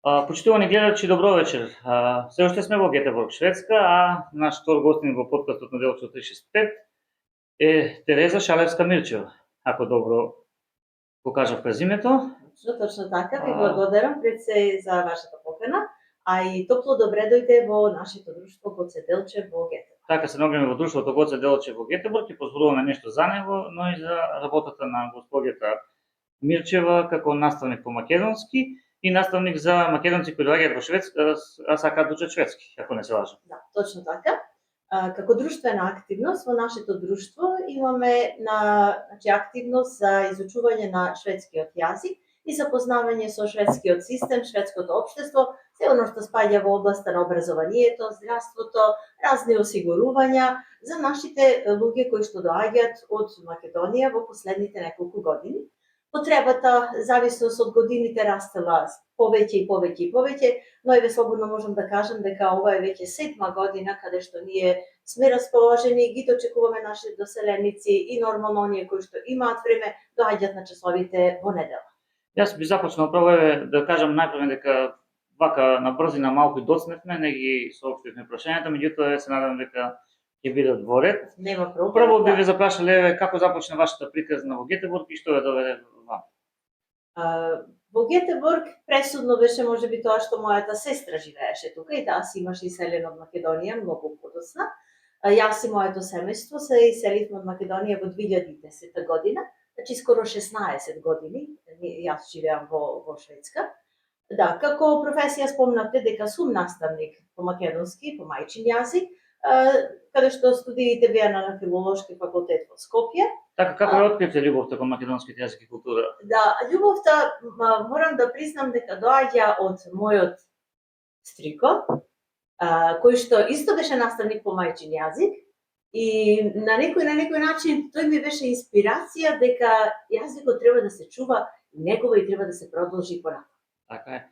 Почитувани гледачи, добро вечер. Се уште сме во Гетеборг, Шведска, а наш втор гостин во подкастот на Делчо 365 е Тереза Шалевска-Мирчева. Ако добро го кажав презимето. Точно така, ви благодарам пред се за вашата покана, а и топло добре дојде во нашето друштво Гоце Делчев во Гетеборг. Така се наоѓаме во друштвото Гоце Делчев во Гетеборг и позборуваме нешто за него, но и за работата на господјата Мирчева како наставник по македонски и наставник за македонци кои доаѓаат во Шведска, а сакаат да учат шведски, ако не се лажам. Да, точно така. Како друштвена активност во нашето друштво имаме активност за изучување на шведскиот јазик и запознавање со шведскиот систем, шведското општество, се оно што спаѓа во областа на образованието, здравството, разни осигурувања за нашите луѓе кои што доаѓаат од Македонија во последните неколку години. Потребата, зависност од годините, растела повеќе и повеќе и повеќе, но еве слободно можам да кажам дека ова е веќе 7-ма година каде што ние сме расположени и ги дочекуваме нашите доселеници и нормално оние кои што имаат време доаѓаат на часовите во недела. Јас би започнал прво да кажам најпрво дека вака на брзина малку доцневме, не ги соопштивме прашањата, меѓутоа се надевам дека ќе бидат во ред. Нема проблем. Прво би ве запрашале како започна вашата приказна во Гетеборг и што ве доведе вам? Во Гетеборг пресудно беше можеби тоа што мојата сестра живееше тука и таа си имаше иселена од Македонија многу подоцна. Јас и моето семејство се иселивме од Македонија во 2010 година, значи скоро 16 години јас живеам во Шведска. Да, како професија спомнавте дека сум наставник по македонски, по мајчин јазик, каде што студиите беа на филолошки факултет во Скопје. Така, како ја откривте љубовта кон македонскиот јазик и култура? Да, љубовта морам да признам дека доаѓа од мојот стрико, кој што исто беше наставник по мајчин јазик и на некој начин тој ми беше инспирација дека јазикот треба да се чува и негова и треба да се продолжи понатаму. Така е.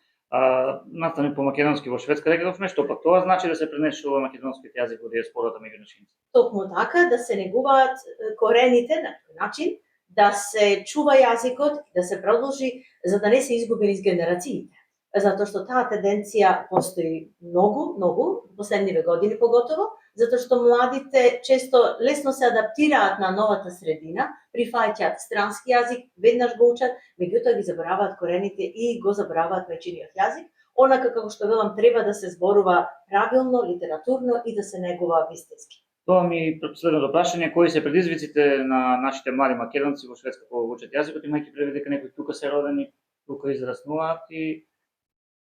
Наставник по македонски во Шведска, рекавме, што пак тоа значи да се пренесува македонскиот јазик во диаспората меѓу нашините. Токму така, да се негуваат корените на тој начин, да се чува јазикот, да се продолжи, за да не се изгуби низ генерациите. Затоа што таа тенденција постои многу, последниве години поготово, затоа што младите често лесно се адаптираат на новата средина, прифаќаат странски јазик, веднаш го учат, меѓутоа ги забораваат корените и го забораваат мајчиниот јазик. Онака како што велам, треба да се зборува правилно, литературно и да се негува вистински. Тоа ми следното прашање, кои се предизвиците на нашите млади македонци во Шведска кога учат јазикот, имајќи предвид дека некои тука се родени, тука израснуваат и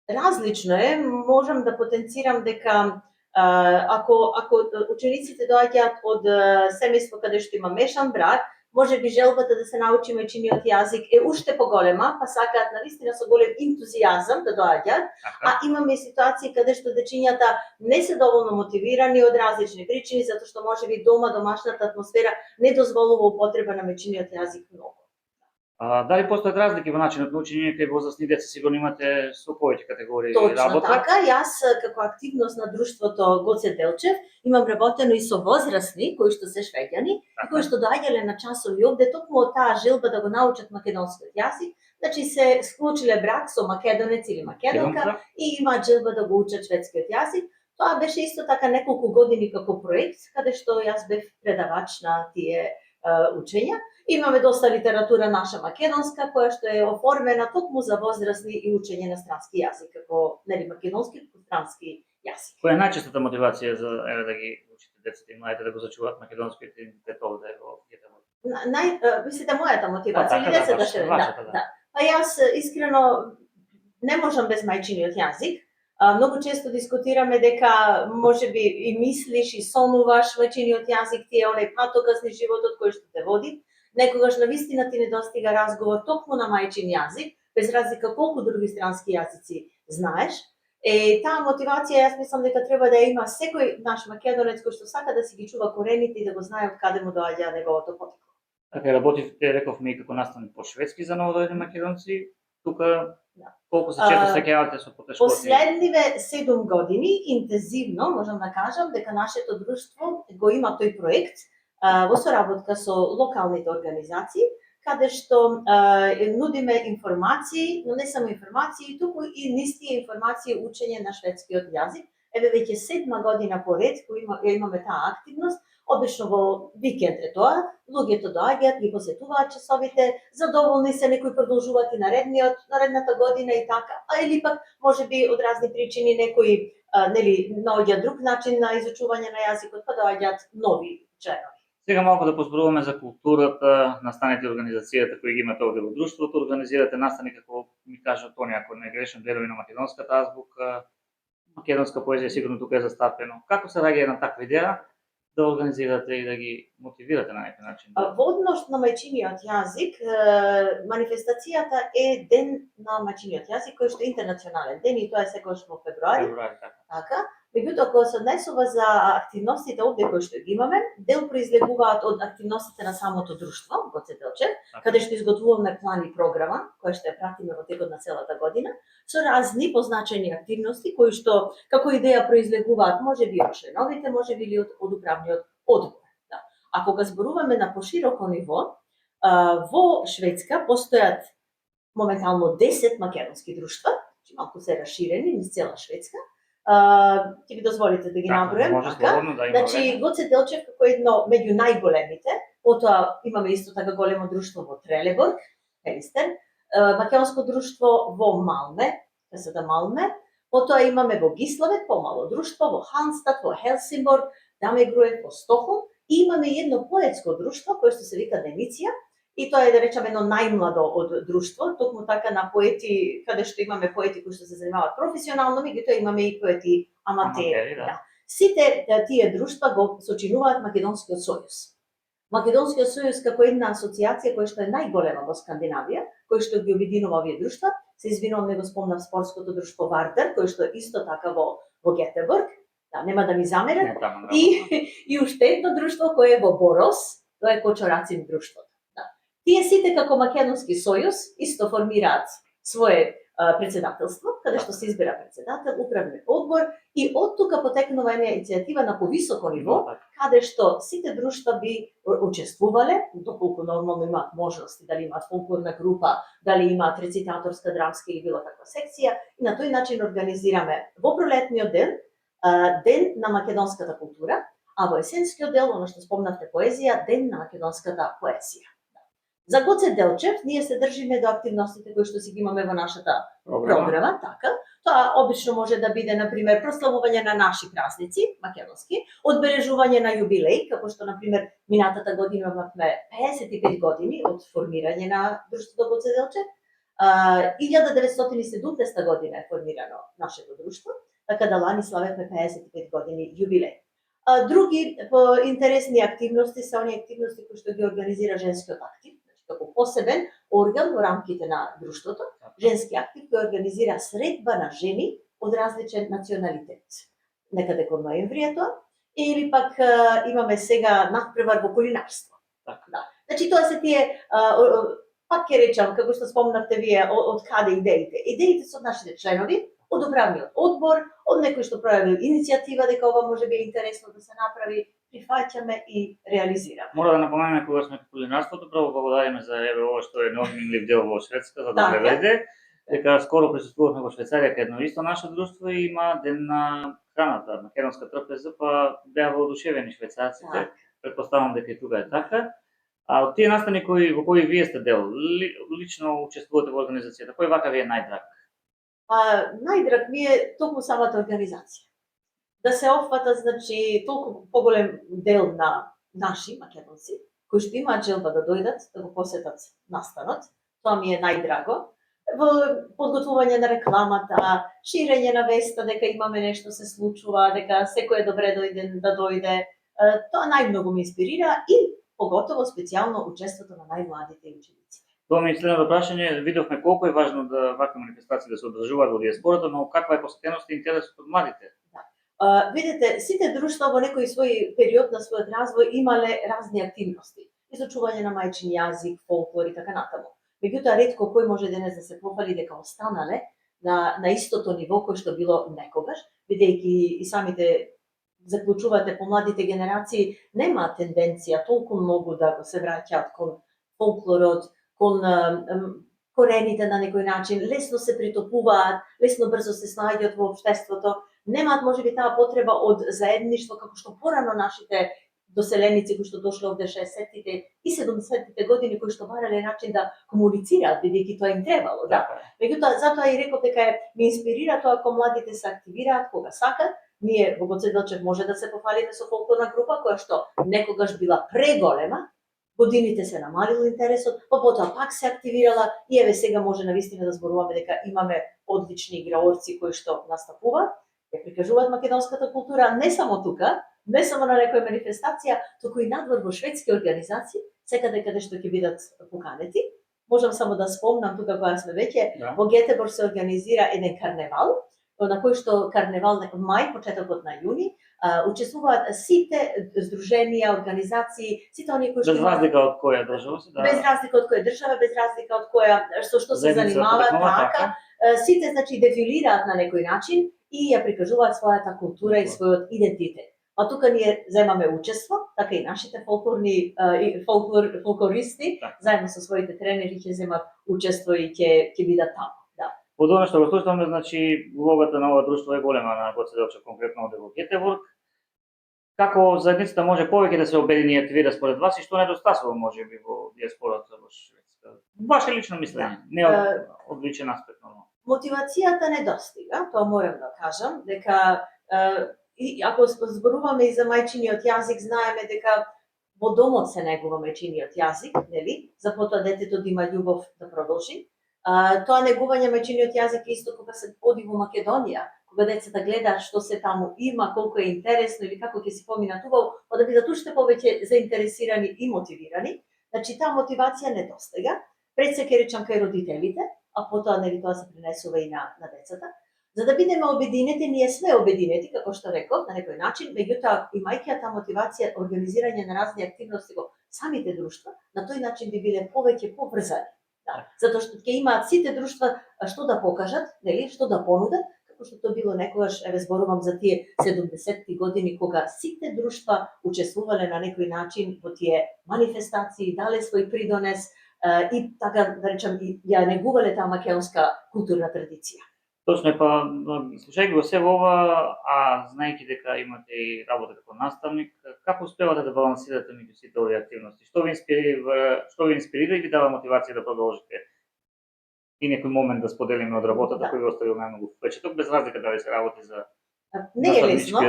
различно е, можам да потенцирам дека ако учениците доаѓаат од семејство каде што има мешан брак, можеби желбата да се научи мајчиниот јазик е уште поголема, па сакаат навистина со голем ентузијазам да доаѓаат, а имаме ситуации каде што дечињата не се доволно мотивирани од различни причини, затоа што можеби дома домашната атмосфера не дозволува употреба на мајчиниот јазик многу. Дали постојат разлики во начинот на учење кај возрастни деца? Сигурно имате со повеќе категории работа. Точно така, јас како активност на друштвото Гоце Делчев имам работено и со возрастни кои што се швеѓани, кои што доаѓале на часови овде токму од таа желба да го научат македонскиот јазик, значи се склучиле брак со македонец или македонка и имаат желба да го учат шведскиот јазик. Тоа беше исто така неколку години како проект, каде што јас бев предавач на тие учења. Имаме доста литература наша македонска, која што е оформена токму за возрастни и учење на странски јазик, како македонски како странски јазик. Која е најчестата мотивација за да ги учите децата и младите да го зачуваат македонскиот идентитет овде во Гетеборг? Мислите мојата мотивација или децата ще да. Па јас искрено не можам без мајчиниот јазик. Многу често дискутираме дека можеби и мислиш и сонуваш мајчиниот јазик, ти е онај патокас низ животот кој што те води. Некогаш навистина ти недостига разговор токму на мајчин јазик, без разлика колку други странски јазици знаеш. Таа мотивација јас мислам дека треба да има секој наш македонец кој што сака да си ги чува корените и да го знае од каде му доаѓа неговото потекло. Така работите, рековме, и како наставник по шведски за новодојдени македонци. Тука колку се често сеќавате со потешкоти? Последниве 7 години интензивно можам да кажам дека нашето друштво го има тој проект во соработка со локалните организации, каде што нудиме информации, но не само информации, туку и нистие информации учење на шведскиот јазик. Еве веќе 7 година поред кој имаме таа активност. Обично во викенд е тоа, луѓето доаѓаат, ги посетуваат часовите, задоволни се, некои продолжуваат и наредната година и така, а или пак можеби од разни причини некои наоѓаат друг начин на изучување на јазикот, па доаѓаат нови членови. Сега малку да позборуваме за културата, настаните и организацијата кои ги имате овде во друштвото, организирате настани како ми кажа Тони, ако не грешам, делови на македонската азбука, македонска поезија сигурно тука е застапено. Како се раѓа една таква идеја да организирате и да ги мотивирате на некој начин? Во однос на мајчиниот јазик, манифестацијата е Ден на мајчиниот јазик, кој што е интернационален ден и тоа е секогаш во февруари. Така. Меѓутоа, кога се однесува за активностите овде кои што ги имаме, дел произлегуваат од активностите на самото друштво, Гоце Делчев, каде што изготвуваме план и програма, која што ја пратиме во текот на целата година, со разни позначени активности кои што како идеја произлегуваат можеби од членовите, можеби или од управниот одбор. Да. А кога зборуваме на пошироко ниво, во Шведска постојат моментално 10 македонски друштва, малку се расширени низ цела Шведска. Ќе ви дозволите да ги набројам, така? Значи, Гоце Делчев како едно меѓу најголемите, потоа имаме исто така големо друштво во Трелеборг, Елистен, македонско друштво во Малме, КСД Малме, потоа имаме во Гиславет помало друштво, во Ханстад, во Хелсинборг, Дамегруев, во Стокхолм, и имаме едно поетско друштво кое што се вика Дениција, и тоа е, да речеме, едно најмладо од друштво, токму така на поети, каде што имаме поети кои што се занимаваат професионално, меѓутоа имаме и поети аматери. Да. Сите тие друштва го сочинуваат Македонскиот сојуз. Македонскиот сојуз како една асоциација која што е најголема во Скандинавија, која што ги обединува овие друштва, се извинувам, не го спомнав спортското друштво Вардер, кој што исто така во Гетеборг, да, нема да ми замерат, и уште едно друштво кое е во Борос, тоа е Кочорацин друштво. Тие сите како Македонски сојуз исто формираат свое председателство, каде што се избира председател, управен одбор и од тука потекнува една иницијатива на повисоко ниво, каде што сите друштва би учествувале, доколку нормално имаат можности, дали имаат фолклорна група, дали имаат рецитаторска, драмска или било каква секција, и на тој начин организираме во пролетниот ден Ден на македонската култура, а во есенскиот дел, оно што спомнавте поезија, Ден на македонската поезија. За Гоце Делчев ние се држиме до активностите кои што си ги имаме во нашата програма, така. Тоа обично може да биде, например, прославување на наши празници, македонски, одбележување на јубилеј, како што, например, минатата година имавме 55 години од формирање на друштвото Гоце Делчев. 1917 година е формирано нашето друштво, така да лани славевме 55 години јубилеј. Други интересни активности се оние активности кои што ги организира Женскиот актив, како посебен орган во рамките на друштвото, Женски актив кој организира средба на жени од различен националитет. Некаде кон ноември е тоа, или пак имаме сега надпревар во кулинарство. Да. Значи тоа се тие, пак ќе речам, како што спомнавте вие, од каде идеите. Идеите се од нашите членови, од управниот одбор, од некој што пројавил иницијатива дека ова може би интересно да се направи, прифаќаме и реализираме. Мора да напоменеме кога сме кулинарството, право благодариме за ова што е неодминлив дел во Шведска за да преведе. Дека скоро присуствувавме во Швајцарија кај едно исто наше друштво и има Ден на храната, македонска трпеза, па беа воодушевени швајцарците. Претпоставам дека и тука е така. А од тие настани во кои вие сте дел, лично учествувате во организацијата, кој вака ви е најдраг? Најдраг ми е токму самата организација. Да се опфата, значи, толку поголем дел на наши македонци, кои што имаат желба да дојдат, да го посетат настанот, тоа ми е најдраго. Во подготвување на рекламата, ширење на веста дека имаме нешто се случува, дека секој е добре дојден да дојде, тоа најмногу ме инспирира и поготово специјално учеството на најмладите ученици. Тоа ми е следното прашање, видовме колку е важно да вакви манифестации да се одржуваат во диаспората, но каква е посетеноста и интересот од младите? Видете, сите друштва во некој свој период на својот развој имале разни активности. Изучување на мајчин јазик, фолклор и така натаму. Меѓутоа, ретко кој може денес да се похвали дека останале на истото ниво кој што било некогаш, бидејќи и самите заклучувате помладите генерации немаат тенденција толку многу да го се враќаат кон фолклорот, кон корените на некој начин, лесно се притопуваат, лесно брзо се снаоѓаат во општеството, немаат можеби таа потреба од заедништво како што порано нашите доселеници кои што дошле овде 60-тите и 70-тите години кои што барале начин да комуницираат бидејќи тоа им требало, да. Меѓутоа затоа и реков дека ме инспирира тоа кога младите се активираат кога сакат. Ние во Гоце Делчев може да се пофалиме со фолклорна група која што некогаш била преголема, годините се намалил интересот, па потоа пак се активирала и еве сега може навистина да зборуваме дека имаме одлични играорци кои што настапуваат, ја прикажуваат македонската култура не само тука, не само на некоја манифестација, туку и надвор во шведски организации, секаде каде што ќе бидат поканети. Можам само да спомнам тука кога сме веќе, во Гетеборг се организира еден карневал, на кој што карневал на мај, почетокот на јуни, учествуваат сите здруженија, организации, сите оние кои што без разлика од која држава се, без разлика од која држава, без разлика од која со што се занимаваат, така, сите значи дефилираат на некој начин и ја прикажуваат својата култура и својот идентитет. А тука ние земаме учество, така и нашите фолклористи, заедно со своите тренери ќе земат учество и ќе бидат таму. Од она што го слушаме, значи улогата на ова друштво е голема на Гоце Делчев, конкретно овде во Гетеборг. Како заедницата може повеќе да се обедини и активира според вас и што недостасува можеби во диаспората во Шведска? Ваше лично мислење, не од личен аспект, но мотивацијата недостига, тоа морам да кажам, дека и ако зборуваме и за мајчиниот јазик, знаеме дека во домот се негува мајчиниот јазик, нели? За потоа детето да има љубов да продолжи. Тоа негување мајчиниот јазик е исто кога се оди во Македонија, кога децата гледаат што се таму има, колку е интересно или како ќе си поминат убаво, да бидат уште повеќе заинтересирани и мотивирани. Значи таа мотивација недостига. Пред се ќе речам кај родителите, а потоа нели тоа се пренесува и на децата. За да бидеме обединети, ние сме обединети, како што реков, на некој начин, меѓутоа имајќи таа мотивација, организирање на разни активности во самите друштва, на тој начин би биле повеќе побрзани. Да, затоа што ќе имаат сите друштва што да покажат, нели, што да понудат, како што тоа било некогаш, еве зборувам за тие 70-ти години кога сите друштва учествувале на некој начин во тие манифестации, дале свој придонес и така да речам и ја негувале таа македонска културна традиција. Точно е, па слушајќи го се ова, а знаејќи дека имате и работа како наставник, како успевате да балансирате меѓу сите овие активности? Што ви инспирира и ви дава мотивација да продолжите? И некој момент да споделиме од работата кој ви оставил најмногу впечаток, без разлика дали се работи за не е лесно,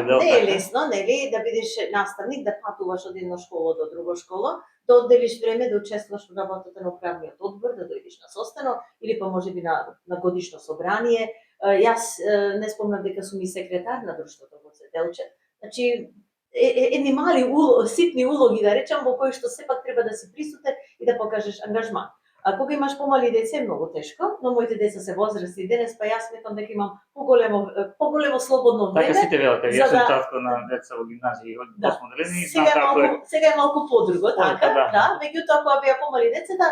нели, да бидеш наставник, да патуваш од една школа до друга школа, да одделиш време да учествуваш во работата на управниот одбор, да дојдеш на состанок или па можеби на годишно собрание. Јас не спомнам дека сум и секретар на друштвото во Гоце Делчев. Значи едни мали ситни улоги да речам во кои што сепак треба да си присутен и да покажеш ангажман. А кога имаш помали деца е многу тешко, но моите деца се возрасти денес, па јас сметам дека имам поголемо слободно време. Така сите велате, јас сум татко на деца во гимназија од 8 делени и знам како е. Сега е малку подруго, така, да, меѓутоа кога беа помали децата,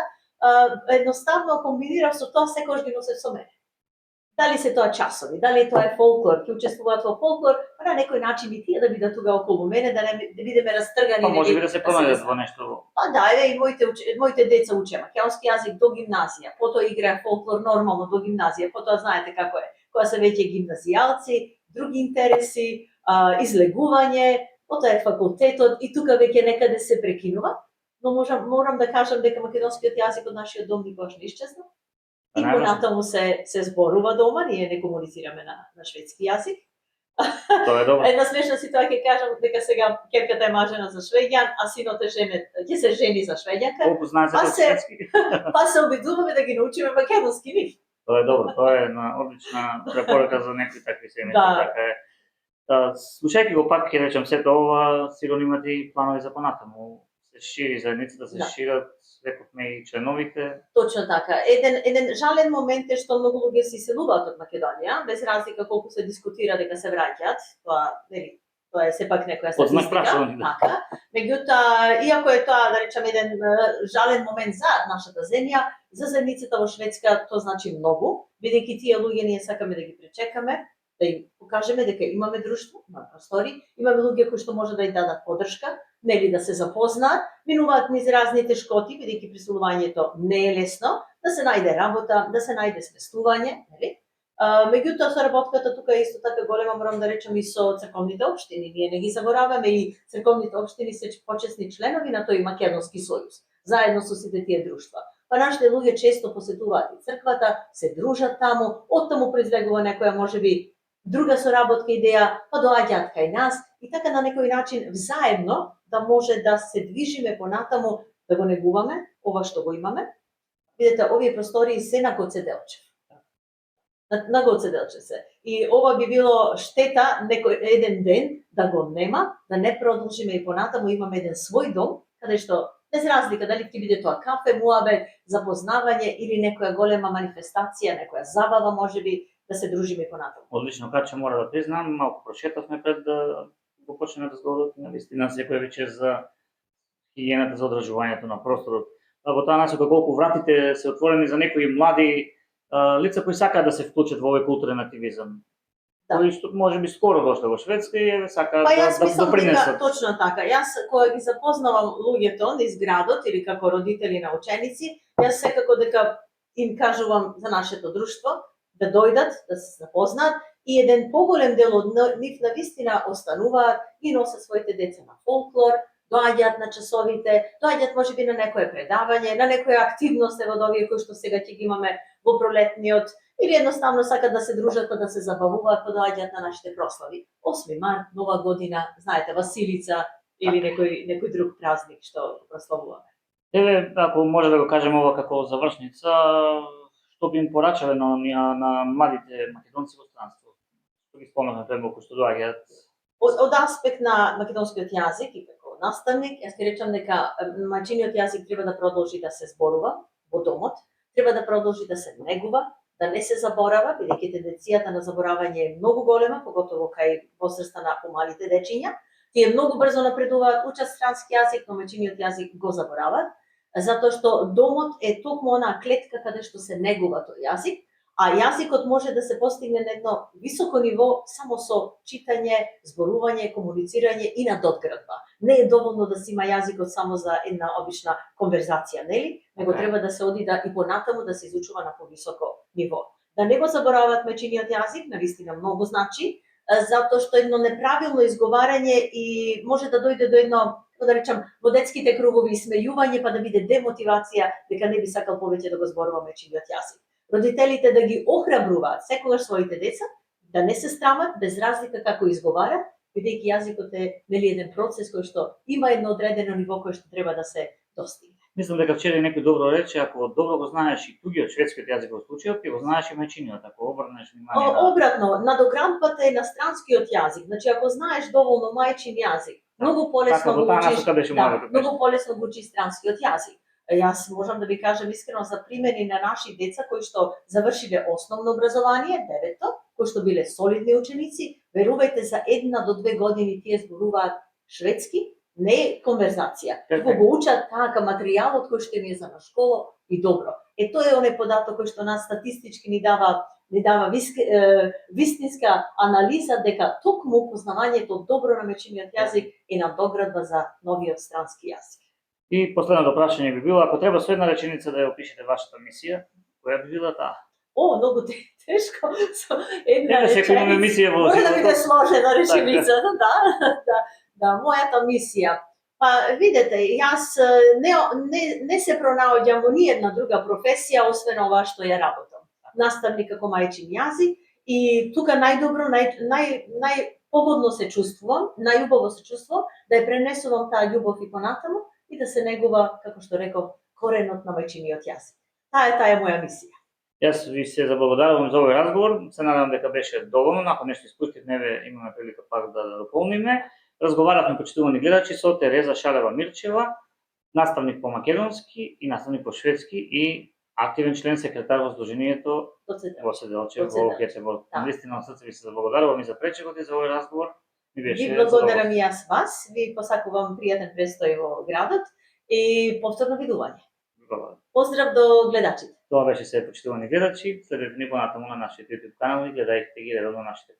едноставно комбинирав со тоа секојаш ги носев со мене. Дали се тоа часови, дали тоа е фолклор, ќе учествуваат во фолклор, па на некој начин и тие да бидат тука околу мене, да бидеме растргани. Па може би да се пронајдат во нешто. Па да, еве и моите деца учеа македонски јазик до гимназија, потоа играа фолклор нормално до гимназија, потоа знаете како е, кога се веќе гимназијалци, други интереси, излегување, потоа е факултетот и тука веќе некаде се прекинува, но морам да кажам дека македонскиот јазик од нашиот дом никогаш не исчезна. И понатаму се зборува дома, ние не комуницираме на шведски јазик. Тоа е добро. Една смешна ситуација ќе кажам дека сега ќерката е мажена за швеѓан, а синот е ќе се жени за швеѓанка. Колку знаете шведски? Па се обидуваме да ги научиме македонски нив. Тоа е добро, тоа е една одлична препорака за некои такви семејства, така е. Слушајќи го пак ќе речам сето ова, сигурно имате и планови за понатаму. Се шири заедницата, се шират, рековме и членовите. Точно така. Еден жален момент е што многу луѓе се иселуваат од Македонија, без разлика колку се дискутира дека се враќаат. Тоа е сепак некоја статистика. Така. Меѓутоа, иако е тоа, да речам, еден жален момент за нашата земја, за заедницата во Шведска тоа значи многу, бидејќи тие луѓе ние сакаме да ги пречекаме, да им покажеме дека имаме друштво, имаме простори, имаме луѓе кои што може да им дадат поддршка, нели да се запознаат, минуваат низ разни тешкоти, бидејќи присвојувањето не е лесно, да се најде работа, да се најде сместување, нели? Меѓутоа соработката тука е исто така голема, морам да речам, и со црковните општини. Ние не ги забораваме и црковните општини се почесни членови на тој Македонски сојуз, заедно со сите тие друштва. Па нашите луѓе често посетуваат и црквата, се дружат таму, оттаму произлегува некоја можеби друга соработка идеја, па доаѓаат кај нас и така на некој начин взаедно да може да се движиме понатаму, да го негуваме ова што го имаме. Видете, овие простории се на Гоце Делчев. На Гоце Делчев се. И ова би било штета некој еден ден да го нема, да не продолжиме и понатаму, имаме еден свој дом, каде што без разлика дали ќе биде тоа кафе, муабет, запознавање или некоја голема манифестација, некоја забава можеби, да се дружиме и понатаму. Одлично, каче мора да признам, малку прошетавме пред да го почнеме разговорот, навистина секој вечер за хигиената, за одржувањето на просторот. Во таа насока колку вратите се отворени за некои млади лица кои сакаат да се вклучат во овој културен активизам. Да. Кои што можеби скоро дошли во Шведска и сакаат Па јас да мислам допринесат. дека точно така. Јас кога ги запознавам луѓето низ градот или како родители на ученици, јас секако дека им кажувам за нашето друштво, да дојдат, да се запознаат и еден поголем дел од нив навистина остануваат и носат своите деца на фолклор, доаѓаат на часовите, доаѓаат можеби на некое предавање, на некоја активност од овие кои што сега ќе ги имаме во пролетниот, или едноставно сакат да се дружат, па да се забавуваат, па доаѓаат на нашите прослави. 8 март, Нова година, знаете, Василица или некој друг празник што прославуваме. Еве, ако може да го кажеме ова како завршница, што би им порачале на младите македонци во странство? Што ги спомнавме пред малку што доаѓаат? Од аспект на македонскиот јазик и како наставник, јас ќе речам дека мајчиниот јазик треба да продолжи да се зборува во домот, треба да продолжи да се негува, да не се заборава, бидејќи тенденцијата на заборавање е многу голема, поготово кај возраста на помалите дечиња. Тие многу брзо напредуваат, учат странски јазик, но мајчиниот јазик го забораваат, затоа што домот е токму онаа клетка каде што се негува тој јазик, а јазикот може да се постигне на едно високо ниво само со читање, зборување, комуницирање и надоградба. Не е доволно да се има јазикот само за една обична конверзација, нели? Него треба да се оди да и понатаму да се изучува на повисоко ниво. Да не го забораваат мајчиниот јазик, навистина многу значи, затоа што едно неправилно изговарање и може да дојде до едно, да речам, во детските кругови смејување, па да биде демотивација дека не би сакал повеќе да го зборува мајчиниот јазик. Родителите да ги охрабруваат секогаш своите деца, да не се страмат, без разлика како изговарат, бидејќи јазикот е нели еден процес кој што има едно одредено ниво кој што треба да се достигне. Мислам дека вчера некој добро рече, ако добро го знаеш и тугиот шведскиот јазик во случајот, ќе го знаеш и мајчиниот, ако обрнеш внимание на... Обратно, надоградбата е на странскиот јазик. Значи, ако знаеш доволно мајчин јазик, многу полесно го учиш, многу полесно го учиш странскиот јазик. Јас можам да ви кажам искрено за примери на наши деца кои што завршиле основно образование, 9-то, кои што биле солидни ученици, верувајте за 1 до 2 години тие зборуваат шведски, не конверзација. Туку го учат така материјалот кој што им е за на школа и добро. Тоа е оној податок кој што нас статистички ни дава вистинска анализа дека токму познавањето добро на мајчиниот јазик е надоградба за новиот странски јазик. И последното прашање би било, ако треба со една реченица да ја опишете вашата мисија, која би била таа? Многу тешко со една реченица. Може да биде сложена реченицата, да, мојата мисија. Па видете, јас не се пронаоѓам во ниедна друга професија освен ова што ја работам. Наставник како мајчин јазик и тука најдобро, најпогодно се чувствувам, најубаво се чувствувам да ја пренесувам таа љубов и понатаму и да се негува, како што реков, коренот на мајчиниот јазик. Таа е моја мисија. Јас ви се заблагодарувам за овој разговор. Се надевам дека беше доволно, ако нешто испуштивме, имаме прилика пак да дополниме. Разговаравме, почитувани гледачи, со Тереза Шалева Мирчева, наставник по македонски и наставник по шведски и активен член секретар во Сдруженијето Гоце Делчев во Гетеборг. Наистина од срце ви се заблагодарувам и за пречекот и за овој разговор. Ви благодарам и јас вас, ви посакувам пријатен престој во градот и повторно видување. Поздрав до гледачите. Тоа беше се, почитувани гледачи. Следете ни понатаму на нашите YouTube канали, гледајте ги редовно нашите